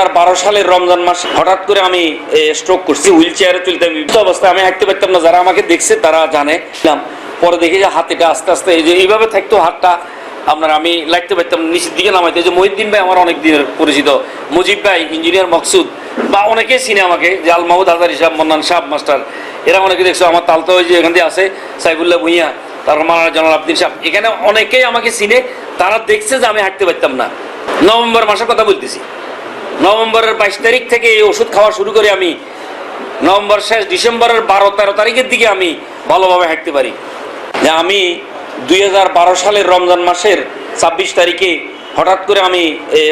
2012 সালের রমজান মাস হঠাৎ করে আমি স্ট্রোক করছি, হুইল চেয়ারে চলতে অবস্থায় আমি হাঁটতে পারতাম না। যারা আমাকে দেখছে তারা জানে। পরে দেখি যে হাতেটা আস্তে আস্তে এই যে এইভাবে থাকতো হাতটা, আপনার আমি লাগতে পারতাম নিচের দিকে নামাইতে। যে মহিউদ্দিন ভাই আমার অনেক দিনের পরিচিত, মুজিব ভাই, ইঞ্জিনিয়ার মকসুদ বা অনেকেই চিনে আমাকে, যে আল মাহমুদ হাজারি সাহেব, মন্নান সাহেব মাস্টার, এরা অনেকে দেখছো। আমার তালতো ওই যে এখান দিয়ে আছে সাইফুল্লাহ ভুঁইয়া, তারপর মাওলানা জালাল আবদিন সাহেব, এখানে অনেকেই আমাকে চিনে। তারা দেখছে যে আমি হাঁটতে পারতাম না। নভেম্বর মাসের কথা বলতেছি। নভেম্বরের 22 তারিখ থেকে এই ওষুধ খাওয়া শুরু করে আমি নভেম্বর শেষ ডিসেম্বরের 12-13 তারিখের দিকে আমি ভালোভাবে হাঁটতে পারি। যে আমি 2012 সালের রমজান মাসের 26 তারিখে হঠাৎ করে আমি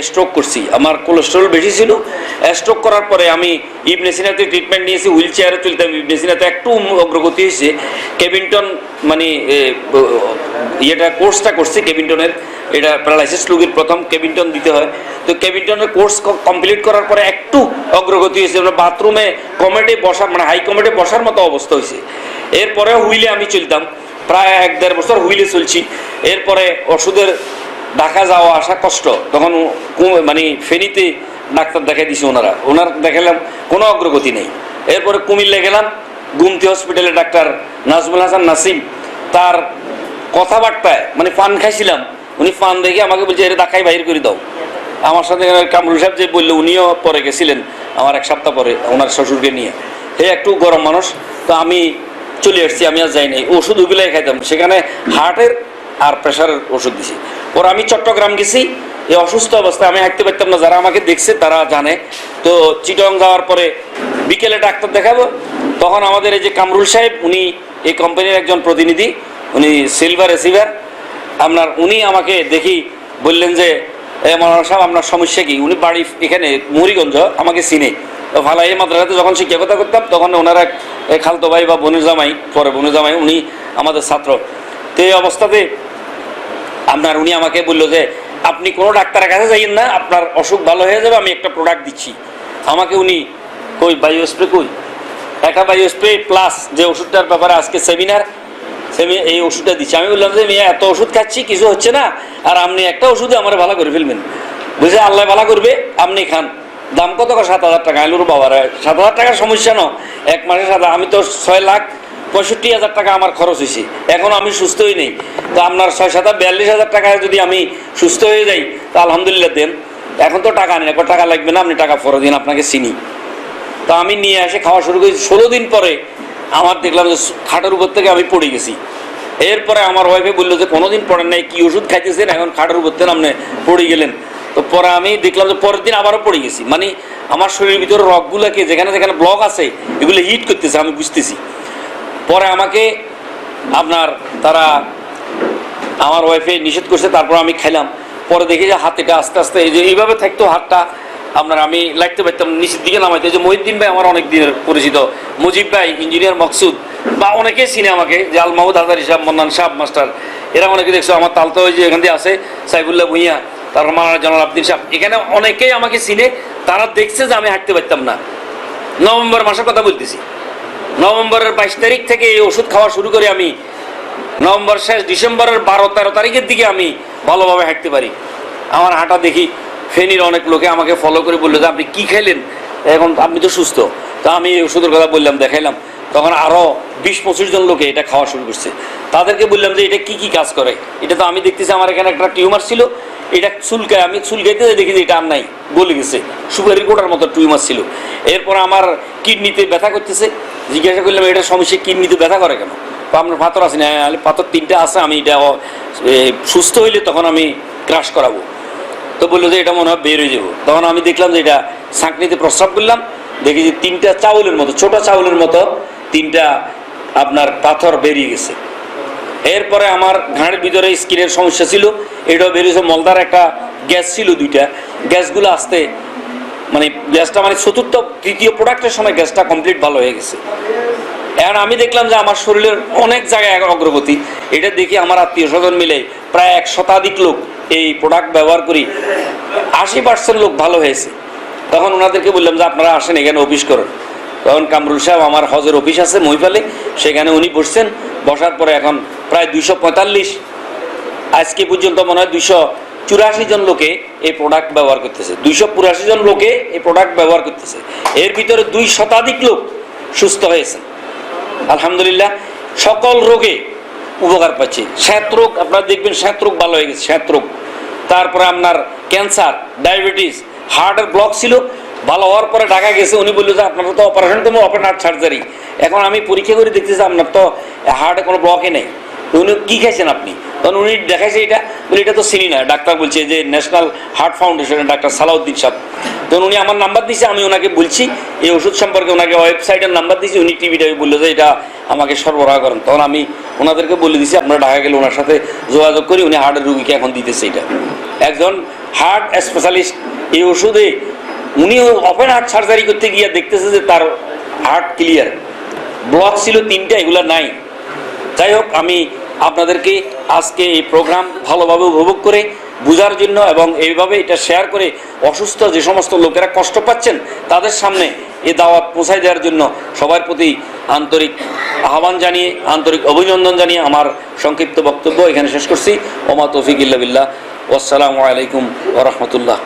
স্ট্রোক করছি। আমার কোলেস্টেরল বেশি ছিল। স্ট্রোক করার পরে আমি ইবনে সিনাতে ট্রিটমেন্ট নিয়েছি, হুইল চেয়ারে চলতাম। ইবনে সিনাতে একটু অগ্রগতি হয়েছে। কেভিনটন মানে কোর্সটা করছি কেভিনটনের, এটা প্যারালাইসিস রোগীর প্রথম কেভিনটন দিতে হয়। তো কেভিনটনের কোর্স কমপ্লিট করার পরে একটু অগ্রগতি হয়েছে। বাথরুমে কমেটে বসার, মানে হাই কমেটে বসার মতো অবস্থা হয়েছে। এরপরে হুইলে আমি চলতাম, প্রায় 1-1.5 বছর হুইলে চলছি। এরপরে ওষুধের ঢাকা যাওয়া আসা কষ্ট, তখন মানে ফেনীতে ডাক্তার দেখাই দিছে ওনার দেখালাম, কোনো অগ্রগতি নেই। এরপরে কুমিল্লা গেলাম, গুমতি হসপিটালে ডাক্তার নাজমুল হাসান নাসিম, তার কথাবার্তায় মানে পান খাইছিলাম, উনি পান দেখে আমাকে বলছে এটা ঢাকায় বাইর করে দাও। আমার সাথে কামরুল সাহেব যে বললো, উনিও পরে গেছিলেন আমার 1 সপ্তাহ পরে ওনার শ্বশুরকে নিয়ে। একটু গরম মানুষ, তো আমি চলে আসছি, আমি আর যাই নাই। ওষুধ ওগুলাই খাইতাম, সেখানে হার্টের আর প্রেশারের ওষুধ দিছি। পরে আমি চট্টগ্রাম গেছি, এই অসুস্থ অবস্থায় আমি হাঁটতে পারতাম না। যারা আমাকে দেখছে তারা জানে। তো চিটং যাওয়ার পরে বিকেলে ডাক্তার দেখাবো, তখন আমাদের এই যে কামরুল সাহেব, উনি এই কোম্পানির একজন প্রতিনিধি, উনি সিলভার রিসিভার উনি আমাকে দেখি বললেন যে মাওলানা সাহেব আপনার সমস্যা কি? উনি বাড়ি এখানে মুহুরীগঞ্জ, আমাকে চিনে। তো ভালো, এই মাদ্রাসাতে যখন শিক্ষকতা করতাম তখন ওনারা খালতো ভাই বা বোনের জামাই, পরে বোনের জামাই, উনি আমাদের ছাত্র। তো এই অবস্থাতে উনি আমাকে বললো যে আপনি কোনো ডাক্তারের কাছে যাইয়েন না, আপনার অসুখ ভালো হয়ে যাবে, আমি একটা প্রোডাক্ট দিচ্ছি। আমাকে উনি কই বায়োস্প্রে, একটা বায়োস্প্রে প্লাস যে ওষুধটার ব্যাপারে আজকে সেমিনার, এই ওষুধটা দিচ্ছি। আমি বললাম যে মেয়ে এত ওষুধ খাচ্ছি, কিছু হচ্ছে না, আর আপনি একটা ওষুধে আমার ভালো করে ফেলবেন। বুঝে আল্লাহ ভালো করবে, আপনি খান। দাম কত? 7,000 টাকা। আইলুর বাবার 7,000 টাকার সমস্যা ন, 1 মাসে 7, আমি তো 6,65,000 টাকা আমার খরচ হয়েছে, এখন আমি সুস্থই নেই। তো আপনার 6,42,000 টাকায় যদি আমি সুস্থ হয়ে যাই, তো আলহামদুলিল্লাহ দেন। এখন তো টাকা নেই, টাকা লাগবে না, আপনি টাকা পরে দিন, আপনাকে চিনি। তো আমি নিয়ে এসে খাওয়া শুরু করেছি। 16 দিন পরে আমার দেখলাম যে খাটের উপর থেকে আমি পড়ে গেছি। এরপরে আমার ওয়াইফে বললো যে কোনোদিন পড়েন নাই, কি ওষুধ খাইতেছেন, এখন খাটের উপর থেকে আপনি পড়ে গেলেন। তো পরে আমি দেখলাম যে পরের দিন আবারও পড়ে গেছি। মানে আমার শরীরের ভিতরে রগগুলোকে যেখানে যেখানে ব্লক আছে এগুলো হিট করতেছে, আমি বুঝতেছি। পরে আমাকে তারা আমার ওয়াইফে নিষেধ করছে, তারপর আমি খাইলাম। পরে দেখি যে হাতেটা আস্তে আস্তে এই যে এইভাবে থাকতো হাতটা, আমি লাগতে পারতাম নিচের দিকে নামাইতে। যে মহিউদ্দিন ভাই আমার অনেক দিনের পরিচিত, মুজিব ভাই, ইঞ্জিনিয়ার মকসুদ বা অনেকেই চিনে আমাকে, যে আল মাহমুদ হাজারি সাহেব, মন্নান সাহেব মাস্টার, এরা অনেকে দেখছো। আমার তালতো ওই যে এখান দিয়ে আছে সাইফুল্লাহ ভুঁইয়া, তারপর মাওলানা জালাল আবদিন সাহেব, এখানে অনেকেই আমাকে চিনে। তারা দেখছে যে আমি হাঁটতে পারতাম না। নভেম্বর মাসের কথা বলতেছি। নভেম্বরের 22 তারিখ থেকে এই ওষুধ খাওয়া শুরু করে আমি নভেম্বর শেষ ডিসেম্বরের 12-13 তারিখের দিকে আমি ভালোভাবে হাঁটতে পারি। আমার হাঁটা দেখি ফেনীর অনেক লোকে আমাকে ফলো করে বললো যে আপনি কী খাইলেন, এখন আপনি তো সুস্থ। তা আমি এই ওষুধের কথা বললাম, দেখাইলাম। তখন আরও 20-25 জন লোকে এটা খাওয়া শুরু করছে। তাদেরকে বললাম যে এটা কি কাজ করে। এটা তো আমি দেখতেছি আমার এখানে একটা টিউমার ছিল, এটা চুলকায়, আমি চুলকাইতে দেখি যে এটা আর নাই, গলে গেছে, সুপারি কোটার মতো টিউমার ছিল। এরপর আমার কিডনিতে ব্যথা করতেছে। জিজ্ঞাসা করলাম এটা সমস্যা, কিডনিতে ব্যথা করে কেন? তো আপনার পাথর আছে না? পাথর 3টা আছে, আমি এটা সুস্থ হইলে তখন আমি ক্রাশ করাবো। তো বললো যে এটা মনে হয় বের হয়ে যাবো। তখন আমি দেখলাম যে এটা ছাঁকনিতে প্রস্রাব করলাম, দেখি যে 3টা চাউলের মতো, ছোট চাউলের মতো 3টা পাথর বেরিয়ে গেছে। এরপরে আমার ঘাড়ের ভিতরে স্কিনের সমস্যা ছিল, এটাও বেরিয়েছে। মলদার একটা গ্যাস ছিল, 2টা গ্যাসগুলো আসতে গ্যাসটা তৃতীয় প্রোডাক্টের সময় গ্যাসটা কমপ্লিট ভালো হয়ে গেছে। এখন আমি দেখলাম যে আমার শরীরের অনেক জায়গায় অগ্রগতি। এটা দেখি আমার আত্মীয় স্বজন মিলে প্রায় 1 শতাধিক লোক এই প্রোডাক্ট ব্যবহার করি, 80% লোক ভালো হয়েছে। তখন ওনাদেরকে বললাম যে আপনারা আসেন, এখানে অফিস করেন। তখন কামরুল সাহেব, আমার হজের অফিস আছে মহিপালে, সেখানে উনি বসছেন। বসার পরে এখন প্রায় 245, আজকে পর্যন্ত মনে হয় 284 জন লোকে এই প্রোডাক্ট ব্যবহার করতেছে, 285 জন লোকে এই প্রোডাক্ট ব্যবহার করতেছে। এর ভিতরে 2 শতাধিক লোক সুস্থ হয়েছে আলহামদুলিল্লাহ। সকল রোগে উপকার পাচ্ছে। শ্বেত রোগ আপনারা দেখবেন, শ্বেত রোগ ভালো হয়ে গেছে, শ্বেত রোগ। তারপরে আপনার ক্যান্সার, ডায়াবেটিস, হার্টের ব্লক ছিল, ভালো হওয়ার পরে ঢাকা গেছে, উনি বললো যে আপনার তো অপারেশন করবো, ওপেন হার্ট সার্জারি। এখন আমি পরীক্ষা করে দেখতেছি আপনার তো হার্টে কোনো ব্লকই নেই। তো উনি কী খাইছেন আপনি? তখন উনি দেখাইছে এটা, বলে এটা তো চিনি না। ডাক্তার বলছে যে ন্যাশনাল হার্ট ফাউন্ডেশনের ডাক্তার সালাউদ্দিন সাহেব। তখন উনি আমার নাম্বার দিয়েছে, আমি ওনাকে বলছি এই ওষুধ সম্পর্কে, ওনাকে ওয়েবসাইটের নাম্বার দিয়েছি, উনি টিভিটা বললো যে এটা আমাকে সরবরাহ করেন। তখন আমি ওনাদেরকে বলে দিয়েছি আপনারা ঢাকা গেলে ওনার সাথে যোগাযোগ করি, উনি হার্টের রুগীকে এখন দিতেছে। এটা একজন হার্ট স্পেশালিস্ট। এই ওষুধে উনিও ওপেন হার্ট সার্জারি করতে গিয়ে দেখতেছে যে তার হার্ট ক্লিয়ার, ব্লক ছিল 3টা, এগুলো নাই। যাই হোক, আমি আপনাদেরকে আজকে এই প্রোগ্রাম ভালোভাবে উপভোগ করে বোঝার জন্য এবং এইভাবে এটা শেয়ার করে অসুস্থ যে সমস্ত লোকেরা কষ্ট পাচ্ছেন তাদের সামনে এই দাওয়াত পৌঁছায় দেওয়ার জন্য সবার প্রতি আন্তরিক আহ্বান জানিয়ে, আন্তরিক অভিনন্দন জানিয়ে আমার সংক্ষিপ্ত বক্তব্য এখানে শেষ করছি। ওমা তৌফিক ইল্লা বিল্লাহ। আসসালামু আলাইকুম ওয়া রাহমাতুল্লাহ।